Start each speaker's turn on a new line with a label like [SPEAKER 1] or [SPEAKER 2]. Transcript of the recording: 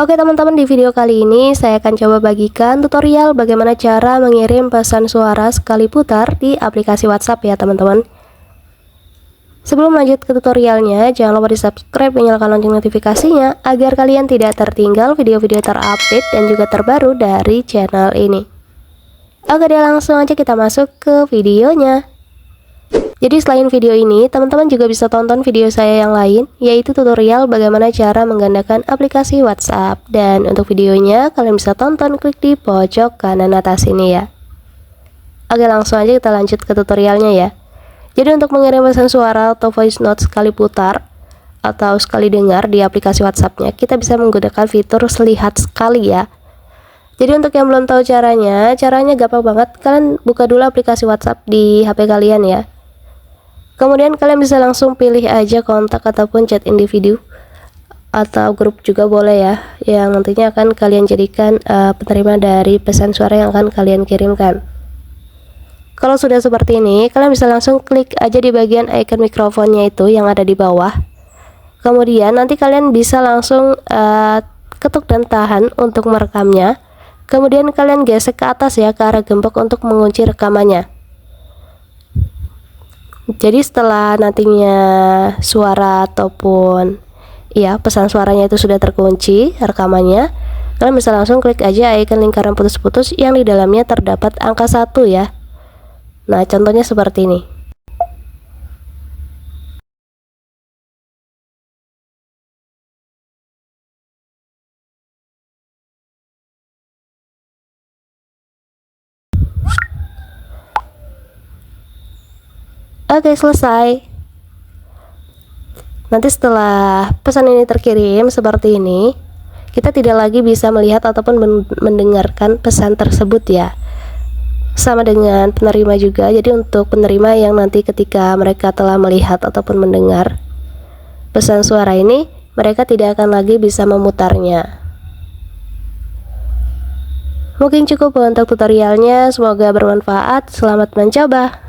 [SPEAKER 1] Oke teman-teman, di video kali ini saya akan coba bagikan tutorial bagaimana cara mengirim pesan suara sekali putar di aplikasi WhatsApp ya teman-teman. Sebelum lanjut ke tutorialnya, jangan lupa di subscribe dan nyalakan lonceng notifikasinya agar kalian tidak tertinggal video-video terupdate dan juga terbaru dari channel ini. Oke deh, langsung aja kita masuk ke videonya. Jadi selain video ini, teman-teman juga bisa tonton video saya yang lain, yaitu tutorial bagaimana cara menggandakan aplikasi WhatsApp. Dan untuk videonya, kalian bisa tonton, klik di pojok kanan atas ini ya. Oke, langsung aja kita lanjut ke tutorialnya ya. Jadi untuk mengirim pesan suara atau voice note sekali putar atau sekali dengar di aplikasi WhatsAppnya, kita bisa menggunakan fitur selihat sekali ya. Jadi untuk yang belum tahu caranya gampang banget. Kalian buka dulu aplikasi WhatsApp di HP kalian ya. Kemudian kalian bisa langsung pilih aja kontak ataupun chat individu atau grup juga boleh ya, yang nantinya akan kalian jadikan penerima dari pesan suara yang akan kalian kirimkan. Kalau sudah seperti ini, kalian bisa langsung klik aja di bagian icon mikrofonnya itu yang ada di bawah. Kemudian nanti kalian bisa langsung ketuk dan tahan untuk merekamnya. Kemudian kalian gesek ke atas ya, ke arah gembok untuk mengunci rekamannya. Jadi setelah nantinya suara ataupun ya pesan suaranya itu sudah terkunci rekamannya, kalian bisa langsung klik aja icon lingkaran putus-putus yang di dalamnya terdapat angka 1 ya. Nah, contohnya seperti ini. Oke, selesai. Nanti setelah pesan ini terkirim seperti ini, kita tidak lagi bisa melihat ataupun mendengarkan pesan tersebut ya. Sama dengan penerima juga. Jadi untuk penerima yang nanti ketika mereka telah melihat ataupun mendengar pesan suara ini, mereka tidak akan lagi bisa memutarnya. Mungkin cukup untuk tutorialnya, semoga bermanfaat. Selamat mencoba.